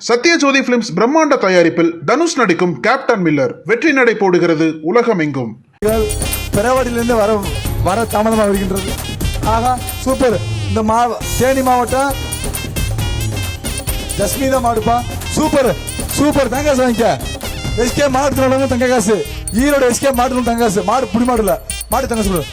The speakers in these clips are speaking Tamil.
சத்யஜோதி பிலிம்ஸ் பிரம்மாண்ட தயாரிப்பில் தனுஷ் நடிக்கும் கேப்டன் மில்லர் வெற்றி நடை போடுகிறது உலகமெங்கும். பெரவாடியிலிருந்து வர வர தாமதமாக வருகின்றது. ஆகா சூப்பர். இந்த தேனி மாவட்டம் ஜஸ்மீதா மாடுப்பா. Super super. தங்காசு வாங்கிக்க. எஸ்கே மாவட்டத்தில் தங்க காசு. ஈரோடு எஸ்கே மாவட்டத்தில் தங்க காசு. மாடு புடி மாடு இல்ல, மாடு தங்க சொல்லு.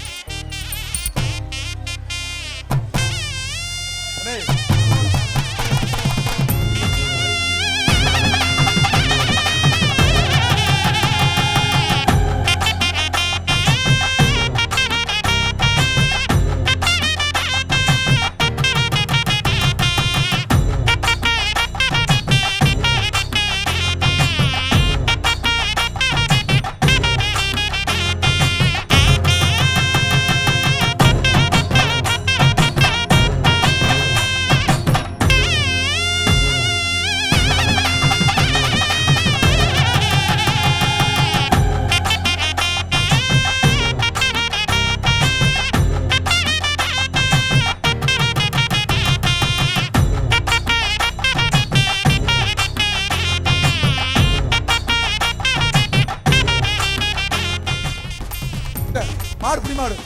மாடு புடி மாடு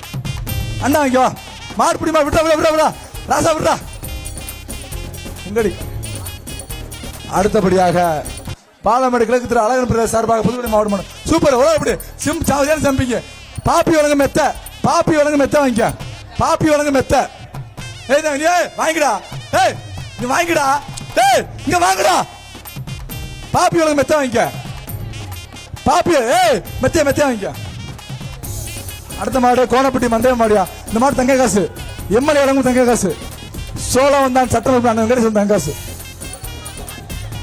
அண்ணா இங்க வா. மாடு புடி மாடு. விட்டா விடா விடா ராசா விடா உங்கடி. அடுத்தபடியாக பாலமேடு கிழக்கு திரு அழகன் பிரதேச சார்பாக புதுக்கோட்டை மாவட்டம். சூப்பர். எப்படி சிம் சாவதியான சம்பிங்க. பாப்பி வழங்க மெத்த. பாப்பி வழங்க மெத்த வாங்கிக்க. பாப்பி வழங்க மெத்த. ஏய் வாங்கிடா. ஏய் நீ வாங்கிடா. ஏய் இங்க வாங்கடா. பாப்பி வழங்க மெத்த வாங்கிக்க. பாப்பி ஏய் மெத்த மெத்த வாங்கிக்க. அடுத்த மாடு கோணப்பட்டி மந்தய மாடியா. இந்த மாடு தங்க காசு. எம்எல்ஏ வழங்கும் தங்க காசு. சோழம் வந்தான் சட்டமன்ற தங்க காசு.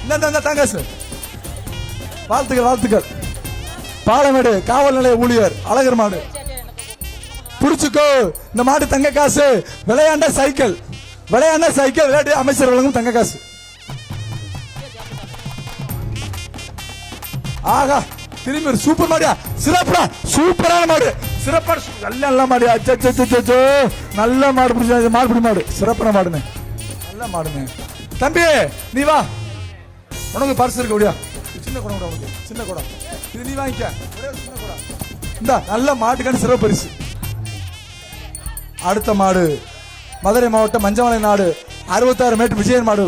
இந்த தங்காசு. வாழ்த்துக்கள் வாழ்த்துக்கள். பாலமேடு காவல் நிலைய ஊழியர் அழகர் மாடு. புடிச்சுக்கோ. இந்த மாடு தங்க காசு. விளையாண்ட சைக்கிள். விளையாண்ட சைக்கிள். விளையாட்டு அமைச்சர் வழங்கும் தங்க காசு. ஆகா திரும்பி சூப்பர் மாடியா. சிறப்புடா. சூப்பரான மாடு. சிறப்பான நல்ல மாடு. அச்சோ நல்ல மாடு பிடிச்ச மாடு. பிடி மாடு. சிறப்பான மாடுன்னு நல்ல மாடுன்னு. தம்பி நீ வா. உனக்கு பரிசு இருக்க முடியா. சின்ன குடம் கூட உனக்கு. சின்ன குடம் இது நீ வாங்கிக்க. ஒரே சின்ன குடம் இந்த நல்ல மாட்டுக்கான சிறப்பு பரிசு. அடுத்த மாடு மதுரை மாவட்டம் மஞ்சமலை நாடு 66 மேட்டு விஜயன் மாடு.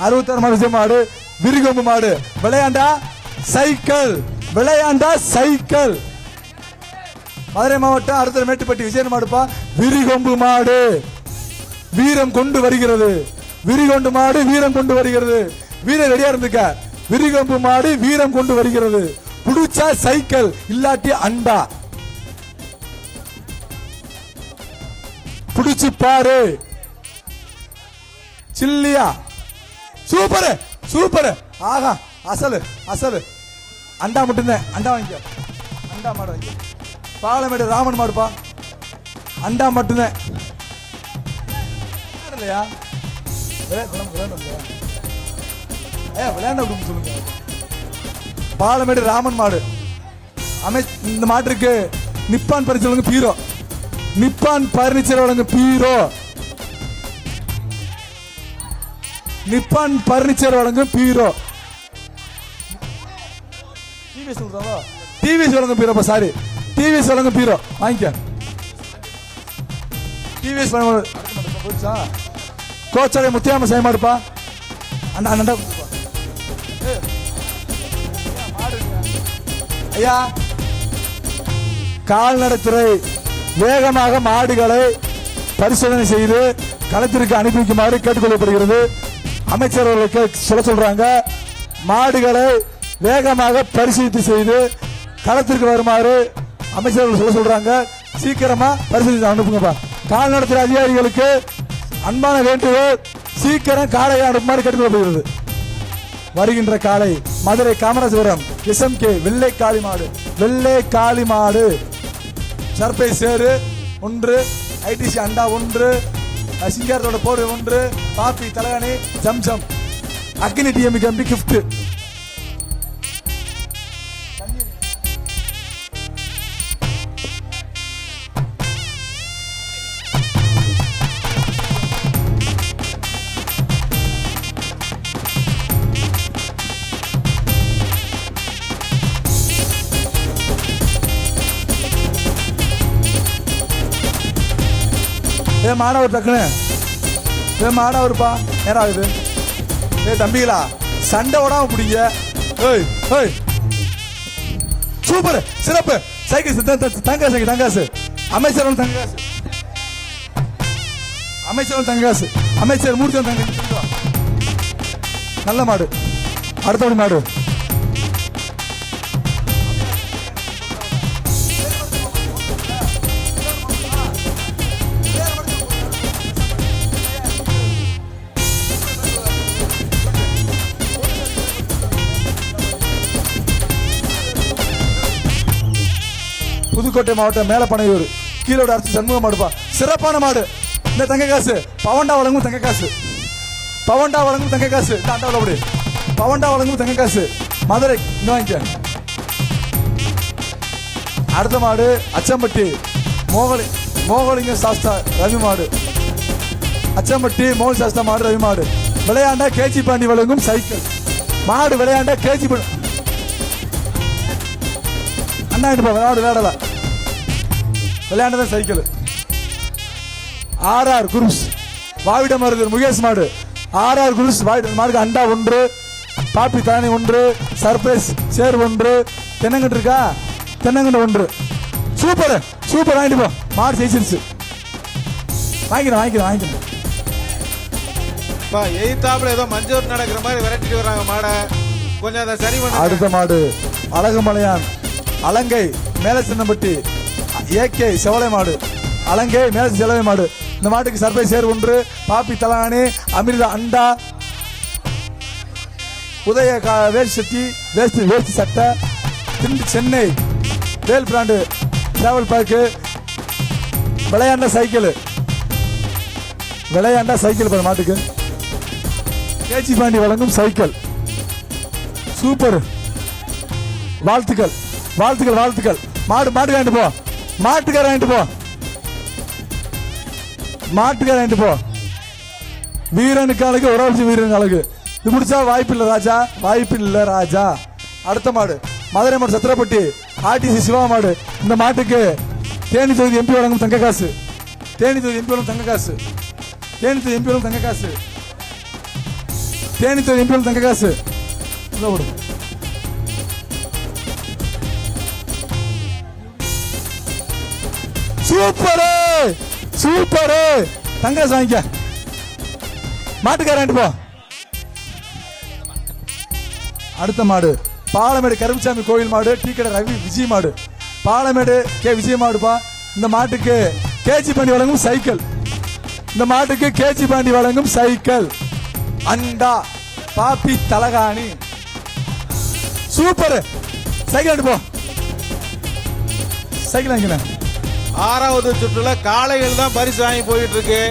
66 மாடு விஜய் மாடு. விரிகொம்பு மாடு. விளையாண்டா சைக்கிள். விளையாண்டா சைக்கிள். மதுரை மாவட்டம் அடுத்த மேட்டுப்பட்டி விஜயன் மாடுப்பா. விரிகொம்பு மாடு வீரம் கொண்டு வருகிறது. விரிகொண்டு மாடு வீரம் கொண்டு வருகிறது. வீரர் ரெடியா இருந்துக்க. விரிகொம்பு மாடு வீரம் கொண்டு வருகிறது. புடிச்சா சைக்கிள் இல்லாட்டி அண்டா. புடிச்சு பாரு. சில்லியா. Super super. ஆஹா அசலு அசலு. அண்டா மட்டும்தான். அண்டா வாங்கிக்க. அண்டா மாடு வாங்கிக்க. பாலமேடு ராமன் மாடுப்பா. அண்டா மட்டும்தான் இல்லையா. விளையாண்ட சொல்லுங்க. பாலமேடு ராமன் மாடு. இந்த மாட்டிற்கு நிப்பான் பரிசு வழங்கும் பீரோ. நிப்பான் பர்னிச்சர் வழங்கும் பீரோ. நிப்பான் பர்னிச்சர் வழங்கும் பீரோ. டிவிஎஸ் வழங்கும் பீரோ. சாரி டிவிஎஸ் வழங்கும் பீரோ வாங்கிக்க. டிவிஎஸ் கோச்சாலை முத்தியாம செய்ய மாடுப்பா. அண்ணா ஐயா கால்நடைத்துறை வேகமாக மாடுகளை பரிசோதனை செய்து களத்திற்கு அனுப்பி வைக்குமாறு கேட்டுக்கொள்ளப்படுகிறது. அமைச்சர் அவர்களுக்கு சொல்ல சொல்றாங்க. மாடுகளை வேகமாக பரிசீலித்து செய்து களத்திற்கு வருமாறு அமைச்சர்கள் சொல்ல சொல்றாங்க. சீக்கிரமா பரிசீலித்து அனுப்புங்கப்பா. கால்நடைத்துறை அதிகாரிகளுக்கு அன்பான வேண்டுகோள். சீக்கிரம் காளையை அனுப்புமாறு கேட்டுக்கொள்ளப்படுகிறது. வருகின்ற காலை மதுரை காமராஜபுரம் SMK வெள்ளை காளி மாடு. வெள்ளை காளி மாடு. சர்பை சேரு 1, ITC அண்டா 1, சிங்காரத்தோட போடு 1, பாப்பி தலையாணி ஜம்சம் அக்னி டிஎம் கம்பி கிஃப்ட். மாணவர் டக்குன்னு மாணவர்ப்பா நேரம் ஆகுது. தம்பிகளா சண்டை விடாம பிடிங்க. ஏய் ஏய் சூப்பர் சிறப்பு. சைக்கிள் தங்காசு தங்காசு அமைச்சர் தங்காசு அமைச்சர் தங்காசு அமைச்சர் மூர்த்தி தங்க. நல்ல மாடு. அடுத்தபடி மாடு புதுக்கோட்டை மாவட்டம் மேலப்பனையூர் கீழோட அரசு சண்முக மாடுப்பா. சிறப்பான மாடு. இந்த தங்க காசு பவண்டா வழங்கும் தங்க காசு. பவண்டா வழங்கும் தங்க காசு. அப்படி பவண்டா வழங்கும் தங்க காசு. மதுரை இங்க வாங்கிக்க. அடுத்த மாடு அச்சம்பட்டி மோகலிங்க சாஸ்தா ரவி மாடு. அச்சம்பட்டி மோகல் சாஸ்தா மாடு ரவி மாடு. விளையாண்டா கேஜி பாண்டி வழங்கும் சைக்கிள் மாடு. விளையாண்டா கேஜி அண்ணா விளையாடல விளையாண்டதான் சைக்கிள். ஆர்ஆர் குரூஸ் வாவிட மருதூர் முகேஷ் மாடு. ஆர்ஆர் குரூஸ் மாடுக்கு அண்டா 1, பாப்பி தானி 1, சர்ப்ரைஸ் சேர் 1, தென்னங்கண்டு இருக்கா தென்னங்கண்டு 1. Super super. வாங்கிட்டு போ. மாடு ஜெயிச்சிருச்சு. வாங்கிக்கிறேன். எய்தாப்புல ஏதோ மஞ்சூர் நடக்கிற மாதிரி விரட்டிட்டு வர்றாங்க மாடை. கொஞ்சம் அதை சரி பண்ண. அடுத்த மாடு அழகுமலையான் அலங்கை மேல சின்னம்பட்டி ஏகே செவலை மாடு. அலங்கை மேல செவலை மாடு. இந்த மாட்டுக்கு சர்ப்ரைஸ் சேர் 1, பாப்பி தலானி அமிர்தா அண்டா உதய வேஷ்டி வேஷ்டி சட்டை சென்னை வேல் பிராண்டு டிராவல் பேக்கு. விளையாண்ட சைக்கிள் மாட்டுக்கு கேஜி பாண்டி வழங்கும் சைக்கிள். சூப்பர். வாழ்த்துக்கள். மாடு வாங்கிட்டு போ. மாட்டுக்கார வாங்கிட்டு போ. வீரனுக்கு அழகு ஒரு வீரனுக்கு அழகு. இது முடிச்சா வாய்ப்பில்லை ராஜா. அடுத்த மாடு மதுரை மாடு சத்திரப்பட்டி ஆர்டிசி சிவா மாடு. இந்த மாட்டுக்கு தேனி தொகுதி எம்பி வழங்கும் தங்க காசு. சூப்பரு தங்காசு வாங்கிக்க. மாட்டுக்கார போ. அடுத்த மாடு பாலமேடு கருமசாமி கோவில் மாடு. டீ கடை ரவி விஜய் மாடு. பாலமேடு கே விஜய் மாடுப்பா. இந்த மாட்டுக்கு கேஜி பாண்டி வழங்கும் சைக்கிள். அண்டா பாப்பி தலகாணி. சூப்பர். சைக்கிள் போ. சைக்கிள் வாங்கிக்கிறேன். 6வது சுற்றுல காளைகள் தான் பரிசு வாங்கி போயிட்டு இருக்கு.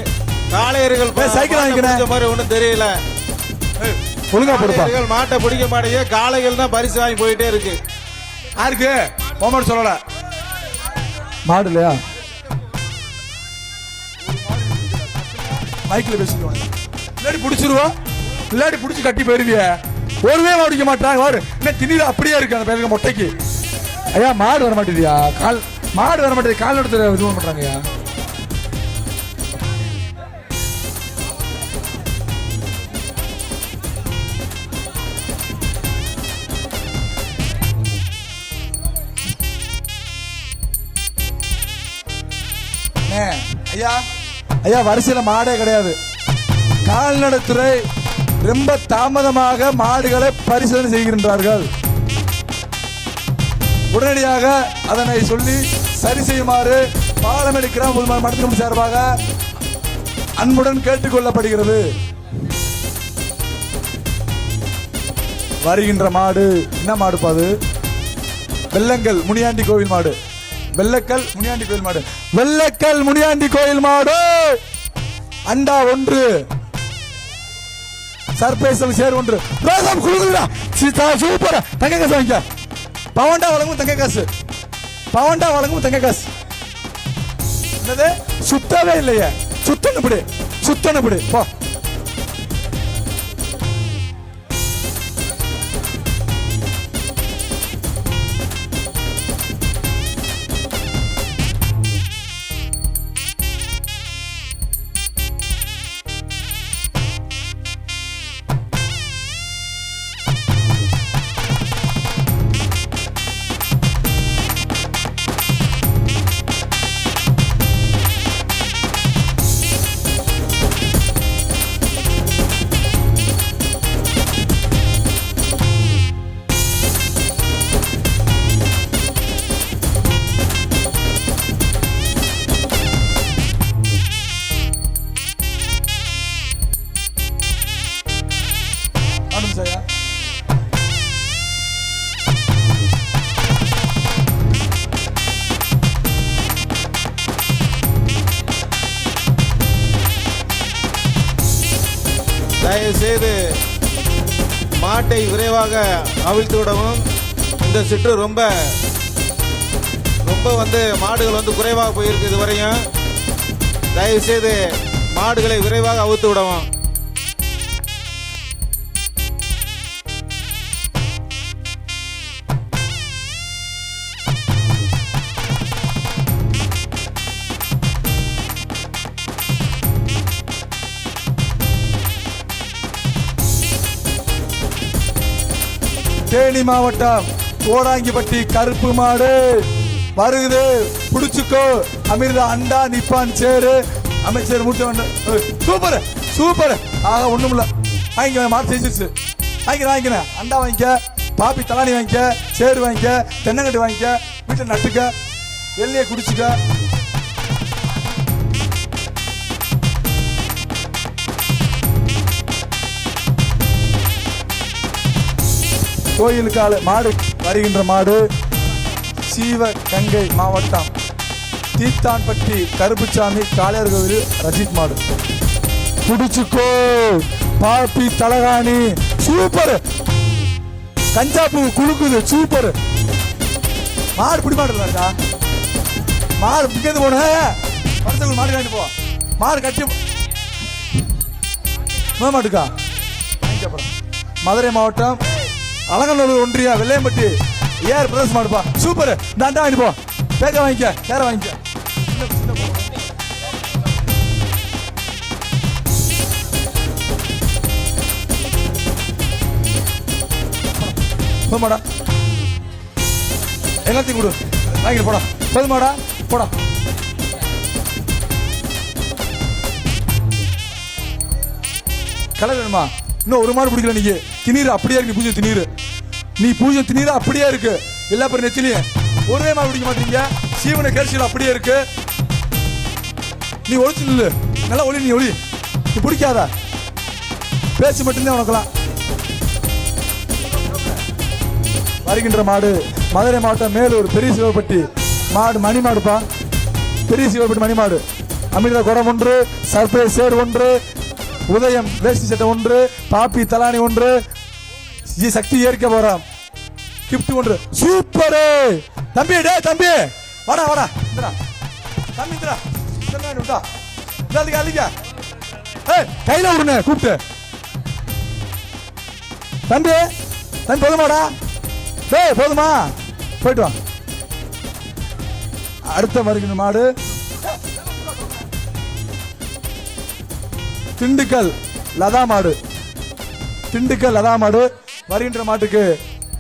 காளையர்கள் சைக்கிள் வாங்கிக்கிறேன் மாதிரி ஒண்ணும் தெரியல. ஒழுங்கா போடுப்பா. மாட்டை பிடிக்க மாட்டேங்க. காளைகள் தான் பரிசு வாங்கி போயிட்டே இருக்கு. யாருக்கு ஓமர் சொல்லல மாடு இல்லையா? மைக்கில் பேசிடுவாங்க. இல்லாடி பிடிச்சிருவோம். இல்லாடி பிடிச்சி கட்டி போயிருவிய. ஒருவே மாடிக்க மாட்டாங்க. என்ன திணில அப்படியே இருக்கு அந்த பேருக்கு மொட்டைக்கு. ஐயா மாடு வர மாட்டேதியா? மாடு வர மாட்டேது. கால் எடுத்து இது பண்றாங்க. ஐயா வரிசையில மாடே கிடையாது. கால்நடைத்துறை ரொம்ப தாமதமாக மாடுகளை பரிசோதனை செய்கின்றார்கள். உடனடியாக அதனை சொல்லி சரி செய்யுமாறு பாலமேடு கிராம மடத்தின் சார்பாக அன்புடன் கேட்டுக் கொள்ளப்படுகிறது. வருகின்ற மாடு என்ன மாடு பாது? வெள்ளங்கல் முனியாண்டி கோவில் மாடு. வெள்ளக்கல் முனியாண்டி கோயில் மாடு. அண்டா 1, சர்ப்ரைஸ் சேர் 1. சூப்பர். தங்க காசு வாங்கிக்க. பவண்டா வழங்கும் தங்க காசு. என்னது சுத்தவே இல்லையே. சுத்தனப்படி போ. மாட்டை விரைவாக அவிழ்த்து விடவும். இந்த சுற்று ரொம்ப மாடுகள் குறைவாக போயிருக்கு இதுவரையும். தயவு செய்து மாடுகளை விரைவாக அவுத்து விடவும். தேனி மாவட்டம் கோடாங்கிப்பட்டி கருப்பு மாடு வருகுது. புடிச்சுக்கோ. அமிர்தா அண்டா நிப்பான் சேரு அமைச்சர் மூத்த சூப்பர் சூப்பர். ஆக ஒண்ணும் இல்ல. வாங்கிக்க மாடு செஞ்சிருச்சு. வாங்கிக்கிறேன். அண்டா வாங்கிக்க, பாப்பி தலானி வாங்கிக்க, சேரு வாங்கிக்க, தென்னங்கட்டு வாங்கிக்க, வீட்டில் நட்டுக்க, எல்லையை குடிச்சுக்க. கோயிலுக்கால மாடு வருகின்ற மாடு சிவகங்கை மாவட்டம் தீத்தான்பட்டி கருப்புசாமி காளையர் கோவில் ரஜித் மாடு. புடிச்சுக்கோ. பாப்பி தலகாணி சூப்பர். கஞ்சாப்பூ குலுக்குது சூப்பர். மாடு பிடி மாடு இல்லடா. மாடு பிடிக்கிறது போன வருஷத்துக்கு மாடு காட்டி போ. மாடு கட்டி மாட்டுக்கா. மதுரை மாவட்டம் அலங்கநல்லூர் ஒன்றியா வெள்ளையம்பட்டி ஏஆர் பிரதேச மாடுப்பா சூப்பர். இந்த அண்டா வாங்கி போ. பேக்க வாங்கிக்க, சேர வாங்கிக்க. போமாடா எல்லாத்தையும் கொடு. வாங்கிட்டு போடா. போதுமாடா போடா. கலர் வேணுமா? இன்னும் ஒரு மாடு பிடிக்கல. நீங்க திணீர் அப்படியே இருக்கு. பூஜை திணீர் நீ பூஜை திணீர் அப்படியே இருக்கு. எல்லா பேர் நெச்சிலையும் ஒரே மாடு பிடிக்க மாட்டீங்க. சீவன கேர்சியில் அப்படியே இருக்கு. நீ ஒழிச்சு நில்லு. நல்லா ஒளி. நீ ஒளி. நீ பிடிக்காத பேச்சு மட்டும்தான் உனக்கலாம். வருகின்ற மாடு மதுரை மாவட்டம் மேலூர் பெரிய சிவப்பட்டி மாடு மணி மாடுப்பா. பெரிய சிவப்பட்டி மணி மாடு. அமிர்தா குடம் ஒன்று, சர்ப்ரைஸ் சேர் ஒன்று, உதயம் வேஷ்டி சட்டை ஒன்று, பாப்பி தலானி ஒன்று, சக்தி ஏற்க போறான் கிஃப்ட் ஒன்று. சூப்பர் தம்பி. டே தம்பி வாடா வாடா. இந்தரா தம்பி இந்தரா. விட்டா இந்த அள்ளிக்க. கையில விடுங்க கூப்பிட்டு. தம்பி தம்பி போதுமாடா. டேய் போதுமா? போயிட்டு வா. அடுத்த வருகின்ற மாடு திண்டுக்கல் லதா மாடு. திண்டுக்கல் லதா மாடு வருகின்ற மாட்டுக்கு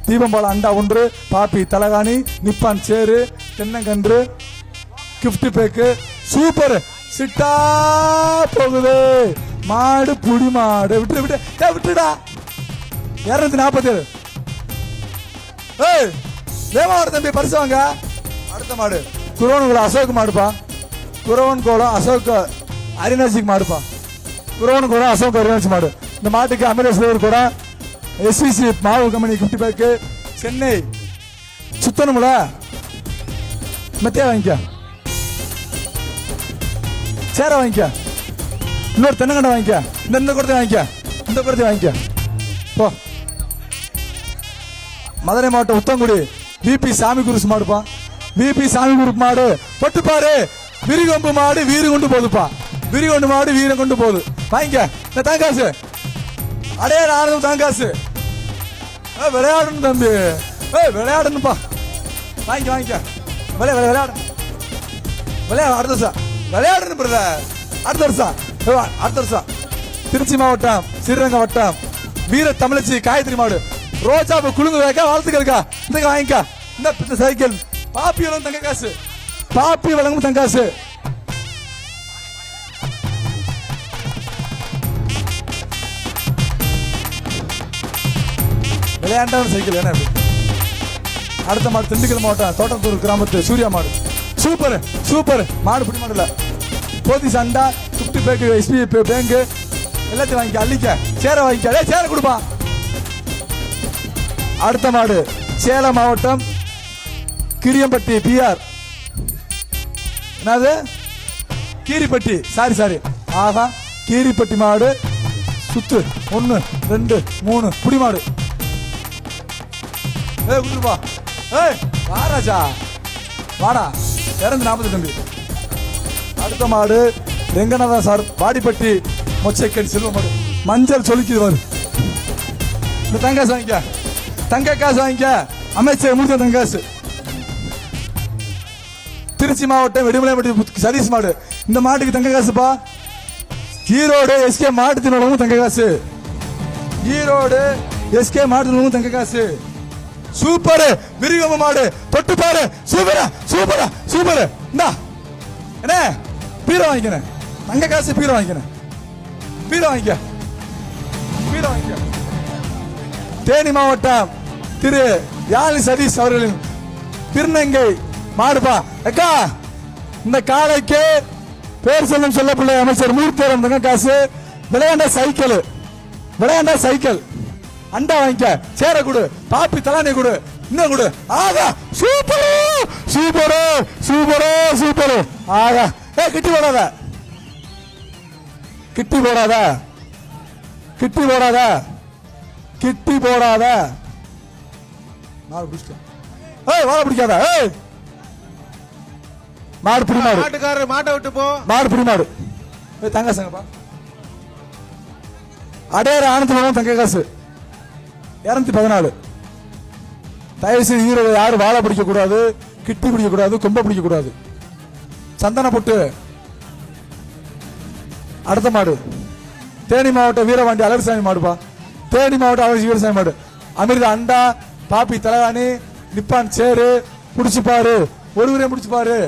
தீபம்பாலம் அண்டா ஒன்று, பாப்பி தலகாணி, நிப்பான் சேரு, தென்னங்கன்று, கிஃப்ட் பேக்கு சூப்பர். சிட்டா போகுது மாடு. புடி மாடு. விட்டுடா. 247. தேவாவர தம்பி பரிசு வாங்க. அடுத்த மாடு குரோவன்குளம் அசோக் மாடுப்பா. குரோவன்குளம் அசோக் அரிநாசிக் மாடுப்பா. குரோவன்குளம் அசோக் அரிநாசி மாடு. இந்த மாட்டுக்கு அமிர்தேஸ்வர் கூட எஸ்விசி மாவு கம்பெனி கிஃப்ட் பேக்கு. சென்னை சுத்தணும்ல மெத்தையா வாங்கிக்க, சேர வாங்கிக்க, இன்னொரு தென்னங்கண்டை வாங்கிக்க, இந்த குடத்தை வாங்கிக்க, இந்த குடத்தை வாங்கிக்க போ. மதுரை மாவட்டம் உத்தங்குடி விபி சாமி குருசு மாடுப்பா. விபி சாமி குருப்பு மாடு பட்டுப்பாரு. விரிகொம்பு மாடு வீறு கொண்டு போகுதுப்பா. விரிகொண்டு மாடு வீர கொண்டு போகுது. வாங்கிக்க. இந்த தாங்காசு அடையே நானும் தாங்காசு. விளையாடணும் தம்பி. விளையாடணும்ப்பா. வாங்கிக்க. விளையாடணும். அடுத்த வருஷம் விளையாடணும் பிரதர். அடுத்த வருஷம் திருச்சி மாவட்டம் ஸ்ரீரங்கம் வட்டம் வீர தமிழச்சி காயத்ரி மாடு. ரோஜா குழுங்கு வைக்க வாழ்த்துக்கா. இந்த வாங்கிக்க. இந்த சைக்கிள் பாப்பி வழங்கும் தங்க காசு. பாப்பி வழங்கும் தங்காசு. விளையாண்டான சைக்கிள் என்ன? அடுத்த மாடு திண்டுக்கல் மாவட்டம் தோட்டத்தூர் கிராமத்து சூர்யா மாடு. சூப்பர் மாடு. பிடி மாடு இல்ல. போதி Shanda gift bag SP bank எல்லாத்தையும் வாங்கிக்க. அள்ளிக்க. சேர வாங்கிக்க. சேர கொடுப்பா. அடுத்த மாடு சேலம் மாவட்டம் கிரியம்பட்டி பிஆர் என்னது கீரிப்பட்டி. சாரி ஆஹா கீரிப்பட்டி மாடு. சுத்து 1 2 3 புடி மாடு. ஏய் குடுப்பா. ஏய் வா ராஜா வாடா. 240 தம்பி. அடுத்த மாடு ரெங்கநாதன் சார் வாடிப்பட்டி மொச்சைக்கன் செல்வ மாடு. மஞ்சள் சொல்லிக்குது பாரு. இந்த தங்காசு வாங்கிக்க. தங்க காசு வாங்கிக்க. அமைச்சர் முடிஞ்ச தங்காசு. திருச்சி மாவட்டம் வெடிமலைப்பட்டி சதீஷ் மாடு. இந்த மாட்டுக்கு தங்க காசுப்பா. ஈரோடு எஸ்கே மாட்டு தினமும் தங்க காசு. ஈரோடு எஸ்கே மாட்டு தினமும் தங்க காசு. சூப்பர் விரிகம மாடு. தொட்டு பாரு. சூப்பரா சூப்பரா சூப்பர். இந்தா என்ன பீரோ வாங்கிக்கிறேன். தங்க காசு பீரோ வாங்கிக்கிறேன். பீரோ வாங்கிக்க. பீரோ வாங்கிக்க. தேனி மாவட்டம் திரு யாழி சதீஷ் அவர்களின் திருநங்கை மாடுபா. அக்கா இந்த காலைக்கு பேர் சொல்லும் சொல்லப்பிள்ளை அமைச்சர் மூர்த்தியரம் தங்க காசு. விளையாண்ட சைக்கிள். விளையாண்ட சைக்கிள். அண்டா வாங்கிக்க. சேர கொடு. பாப்பி தலானி கொடு. இன்னும் கொடு. ஆகா சூப்பர் சூப்பர் சூப்பர் சூப்பர். ஆகா ஏ கிட்டி போடாத. கிட்டி போடாத. கிட்டி போடாத. கிட்டி போடாத. மாடு பிடிச்ச. ஏய் வாழ பிடிக்காத. ஏய் மாடு பிடி மாடு. மாட்டுக்காரர் மாட்டை விட்டு போ. மாடு பிடி மாடு. ஏய் தங்க சங்கப்பா. அடையாறு ஆனந்தம் தங்க காசு 214. தயவு செய்து ஈரோடு யாரும் வாழை பிடிக்க கூடாது, கிட்டி பிடிக்க கூடாது, கொம்பை பிடிக்க கூடாது. சந்தன பொட்டு. அடுத்த மாடு தேனி மாவட்டம் வீரவாண்டி அழகுசாமி மாடுப்பா. தேனி மாவட்டம் அழகு வீரசாமி மாடு. அமிர்த அண்டா பாப்பி தலகாணி நிப்பான் சேரு. முடிச்சு பாரு. ஒருவரே முடிச்சு பாரு.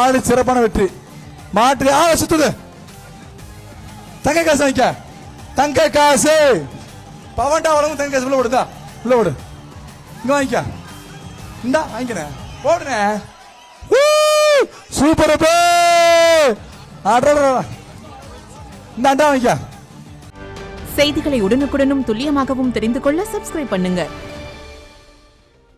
ஆடு சிறப்பான வெற்றி. மாட்டு ஆளை சுத்துது. தங்க காசு வாங்கிக்க. தங்க காசு. பவன்டா வளமும் தங்க காசு உள்ள விடுதா. உள்ள விடு. இங்க வாங்கிக்க. இந்தா வாங்கிக்கிறேன். போடுறேன். சூப்பர் பே. இந்த அண்டா வாங்கிக்க. செய்திகளை உடனுக்குடனும் துல்லியமாகவும் தெரிந்து கொள்ள சப்ஸ்கிரைப் பண்ணுங்க.